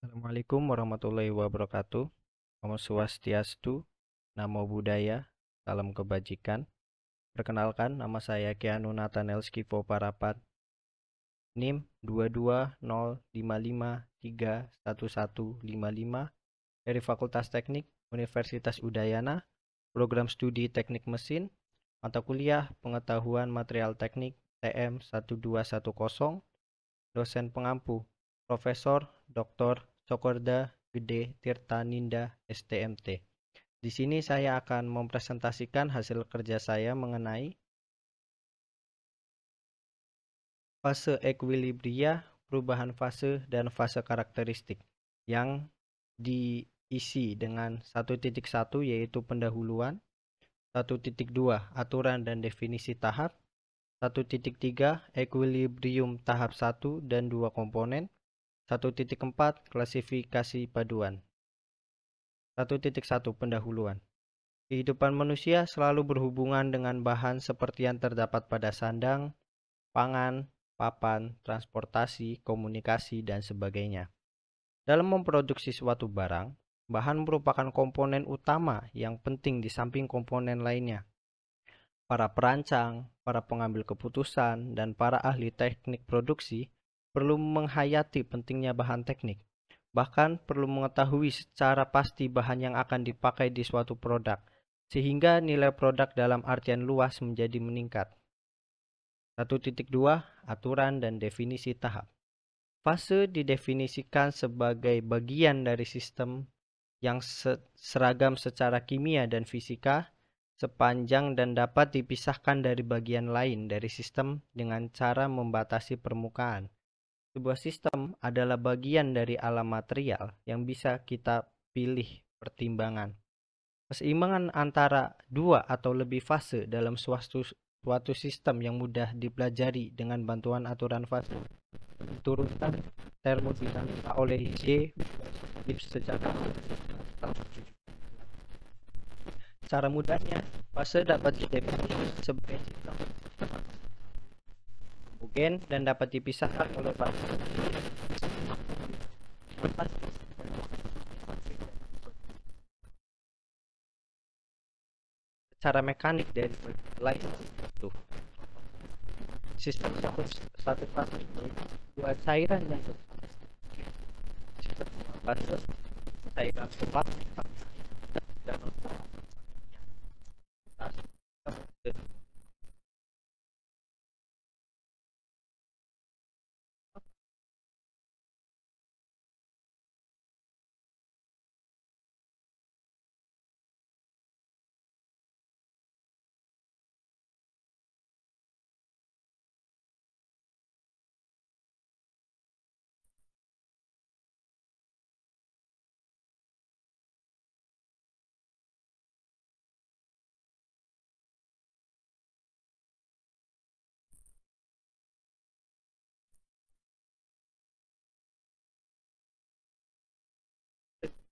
Assalamualaikum warahmatullahi wabarakatuh. Namo Swastiastu, Namo Buddhaya, Salam Kebajikan. Perkenalkan, nama saya Keanu Nathanael Skivo Parapat, NIM 22055311155 dari Fakultas Teknik Universitas Udayana, Program Studi Teknik Mesin, mata kuliah Pengetahuan Material Teknik TM 1210, dosen pengampu Profesor Dr. Cokorda Gede Tirtaninda STMT. Di sini saya akan mempresentasikan hasil kerja saya mengenai fase equilibria, perubahan fase, dan fase karakteristik yang diisi dengan 1.1 yaitu pendahuluan, 1.2 aturan dan definisi tahap, 1.3 equilibrium tahap 1 dan 2 komponen, 1.4 klasifikasi paduan. 1.1 pendahuluan. Kehidupan manusia selalu berhubungan dengan bahan seperti yang terdapat pada sandang, pangan, papan, transportasi, komunikasi, dan sebagainya. Dalam memproduksi suatu barang, bahan merupakan komponen utama yang penting di samping komponen lainnya. Para perancang, para pengambil keputusan, dan para ahli teknik produksi perlu menghayati pentingnya bahan teknik. Bahkan perlu mengetahui secara pasti bahan yang akan dipakai di suatu produk, sehingga nilai produk dalam artian luas menjadi meningkat. 1.2 Aturan dan definisi tahap. Fase didefinisikan sebagai bagian dari sistem yang seragam secara kimia dan fisika, sepanjang dan dapat dipisahkan dari bagian lain dari sistem dengan cara membatasi permukaan. Sebuah sistem adalah bagian dari alam material yang bisa kita pilih pertimbangan. Keseimbangan antara dua atau lebih fase dalam suatu sistem yang mudah dipelajari dengan bantuan aturan fase diturunkan termodinamika oleh J. Gibbs secara Cara mudahnya, fase dapat didefinisikan sebagai sistem homogen dan dapat dipisahkan oleh fase. Secara mekanik dari lain itu sistem satu fase dua cairan yang sistem fase cairan cepat dan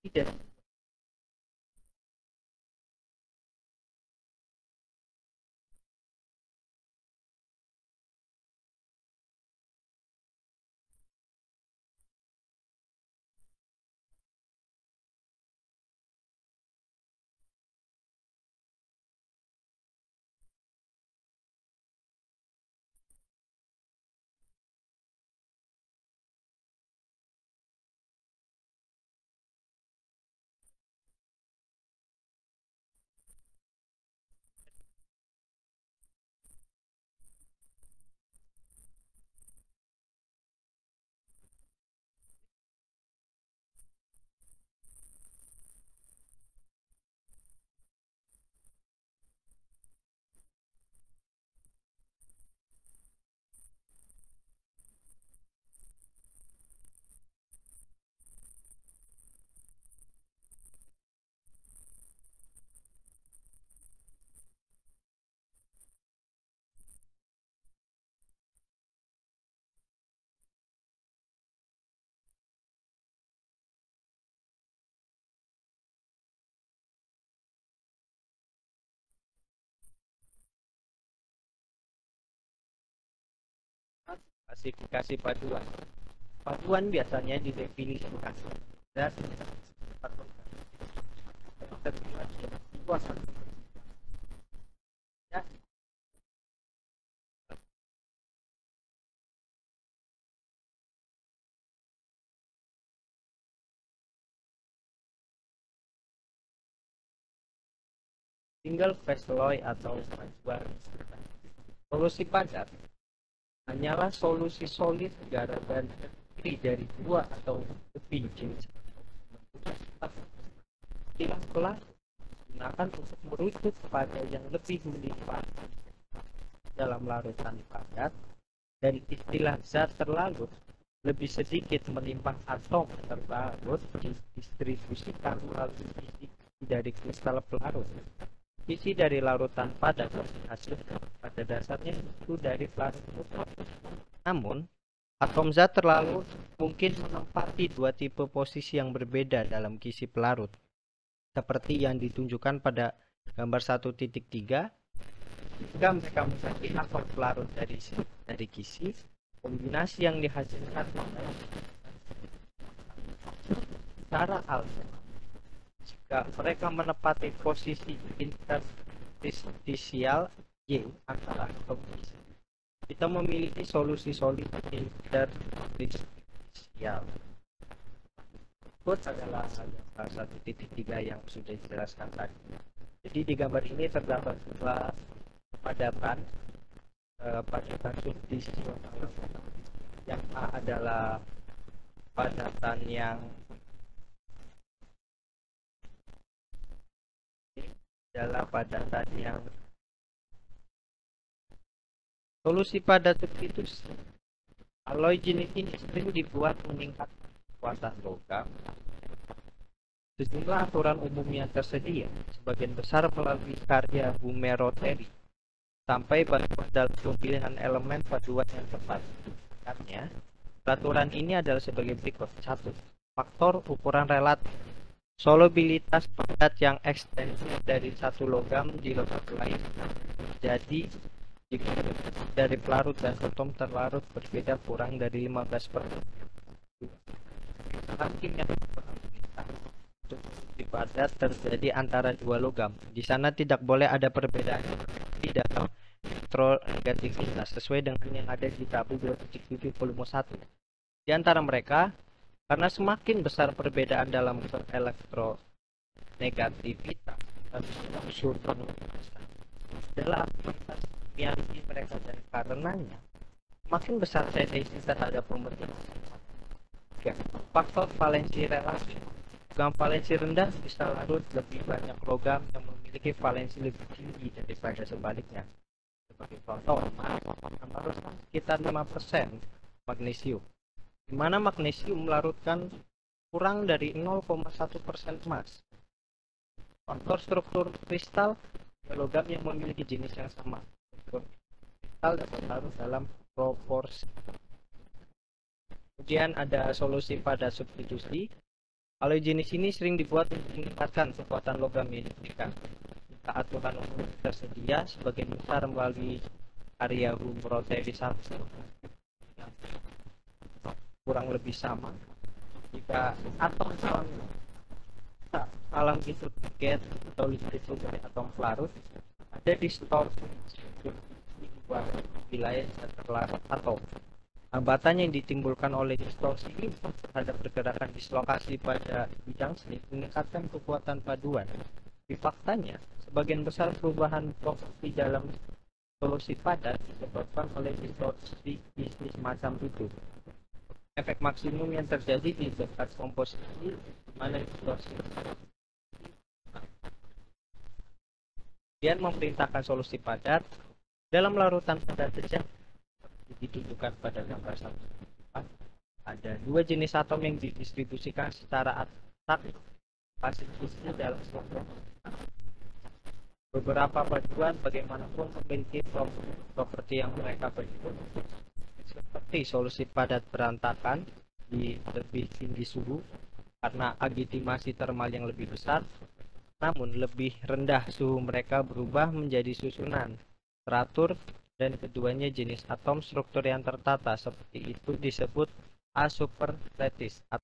tidak. Klasifikasi paduan. Paduan biasanya didefinisikan dari single phase Loy atau paduan. Solusi padat hanyalah solusi solid garagan terdiri dari dua atau lebih jenis. Istilah kelas digunakan untuk merujuk pada yang lebih melimpah dalam larutan padat, dan istilah zat terlarut lebih sedikit melimpah atom terlarut didistribusikan melalui isi dari kristal pelarut. Isi dari larutan padat hasil pada dasarnya itu dari pelarut. Namun, atom zat terlarut mungkin menempati dua tipe posisi yang berbeda dalam kisi pelarut, seperti yang ditunjukkan pada gambar 1.3. Jika mereka menjadi atom pelarut dari kisi, kombinasi yang dihasilkan adalah secara alfa. Jika mereka menepati posisi interstisial Y antara atom kisi, kita memiliki solusi solid interstisial. Itu adalah salah satu titik 3 yang sudah dijelaskan tadi. Jadi di gambar ini terdapat dua padatan subdivisional. Yang A adalah padatan yang solusi padat substitusi. Alloy jenis ini sering dibuat meningkatkan kekuatan logam. Sejumlah aturan umum yang tersedia, sebagian besar melalui karya Bumeroteri, sampai bantuan dalam pemilihan elemen paduan yang tepat. Artinya, peraturan ini adalah sebagai berikut. 1. Faktor ukuran relatif. Solubilitas padat yang ekstensif dari satu logam di logam lain. Jadi, jika dari pelarut dan atom terlarut berbeda kurang dari 15%. Yang padat terjadi antara dua logam. Di sana tidak boleh ada perbedaan di dalam elektronegativitas sesuai dengan yang ada di tabel 2.7 volume 1. Di antara mereka, karena semakin besar perbedaan dalam elektronegativitas adalah aktivitas kimiawi mereka, dan karenanya semakin besar tendensi terhadap pembentukan. Faktor valensi relatif. Logam valensi rendah bisa larut lebih banyak logam yang memiliki valensi lebih tinggi daripada sebaliknya. Sebagai contoh, sekitar 5% magnesium, di mana magnesium melarutkan kurang dari 0,1% emas. Faktor struktur kristal, logam yang memiliki jenis yang sama. Struktur kristal dapat larut dalam proporsi. Kemudian ada solusi pada substitusi. Alloy jenis ini sering dibuat untuk meningkatkan kekuatan logam yang diberikan. Jika aturan umum tersedia, sebagian besar melalui karya Bumeroteri kurang lebih sama. Jika atom alam itu target atau listrik dari atom pelarut, ada distorsi wilayah terlarut atom. Hambatan yang ditimbulkan oleh distorsi terhadap pergerakan dislokasi pada bidang seni meningkatkan kekuatan paduan. Di faktanya, sebagian besar perubahan properti dalam solusi padat disebabkan oleh distorsi bisnis macam itu. Efek maksimum yang terjadi di dekat komposisi, mana distorsi kemudian memerintahkan solusi padat dalam larutan padat sejak ditunjukkan pada gambar 1. Ada dua jenis atom yang didistribusikan secara aktif pasifisnya dalam struktur. Beberapa paduan bagaimanapun memiliki properti yang mereka bentuk, seperti solusi padat berantakan di lebih tinggi suhu karena agitimasi termal yang lebih besar, namun lebih rendah suhu mereka berubah menjadi susunan teratur, dan keduanya jenis atom struktur yang tertata. Seperti itu disebut Asuperlatis atau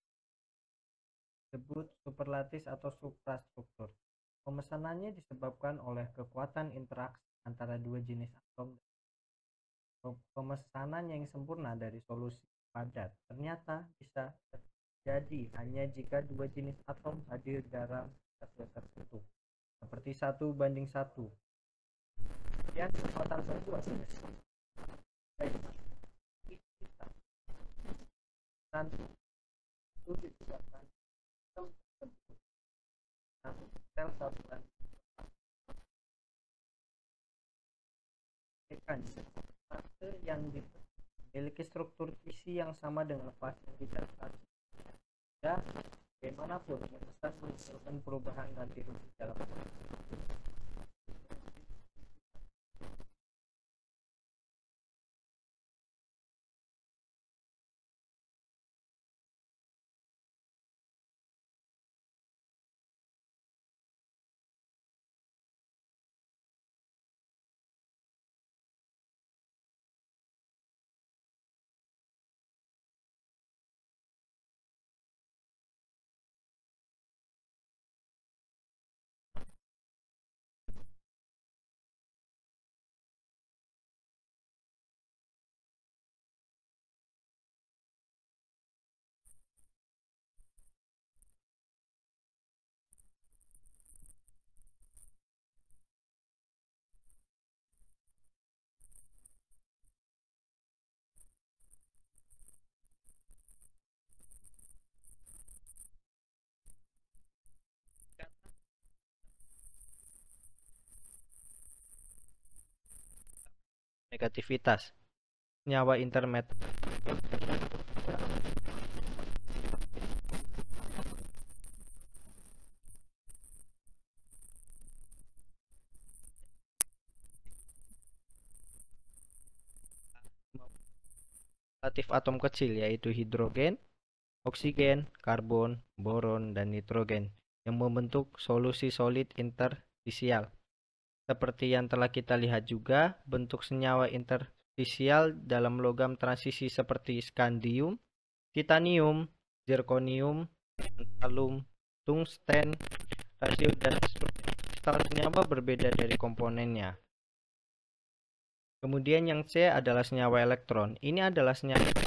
disebut superlatis atau suprastruktur. Pemesanannya disebabkan oleh kekuatan interaksi antara dua jenis atom. Pemesanan yang sempurna dari solusi padat ternyata bisa terjadi hanya jika dua jenis atom hadir dalam satu tertentu, seperti 1:1. Kemudian kekuatan kedua itu disebabkan sel satuan fase yang memiliki struktur isi yang sama dengan fase tidak stabil. Dan bagaimanapun semesta menunjukkan perubahan nanti dalam negativitas senyawa intermetal relatif atom kecil, yaitu hidrogen, oksigen, karbon, boron, dan nitrogen yang membentuk solusi solid interstisial. Seperti yang telah kita lihat juga, bentuk senyawa interstisial dalam logam transisi seperti skandium, titanium, zirconium, tantalum, tungsten, radium, dan kristal senyawa berbeda dari komponennya. Kemudian yang C adalah senyawa elektron. Ini adalah senyawa yang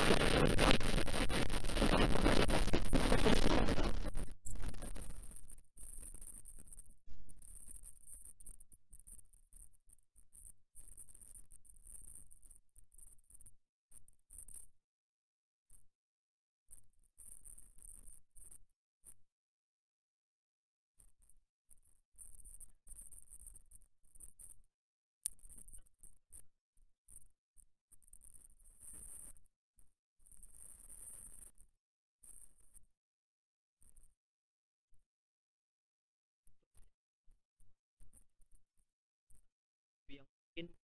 mungkin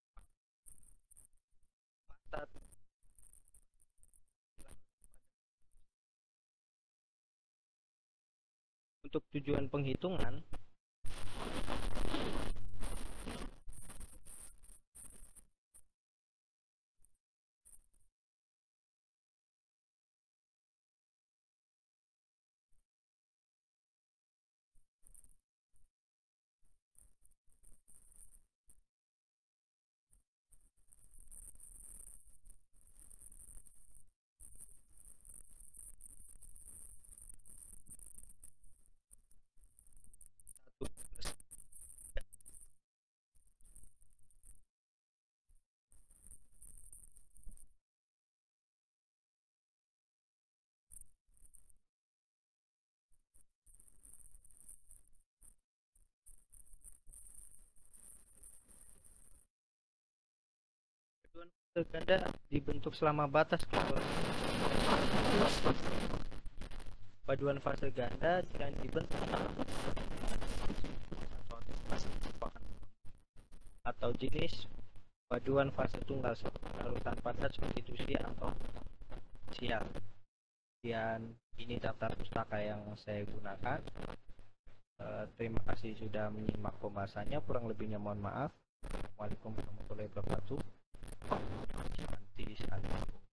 untuk tujuan penghitungan ganda dibentuk selama batas paduan fase ganda yang dibentuk atau jenis paduan fase tunggal larutan padat substitusi atau sial. Dan ini daftar pustaka yang saya gunakan. Terima kasih sudah menyimak pembahasannya, kurang lebihnya mohon maaf. Assalamualaikum warahmatullahi wabarakatuh. Santi.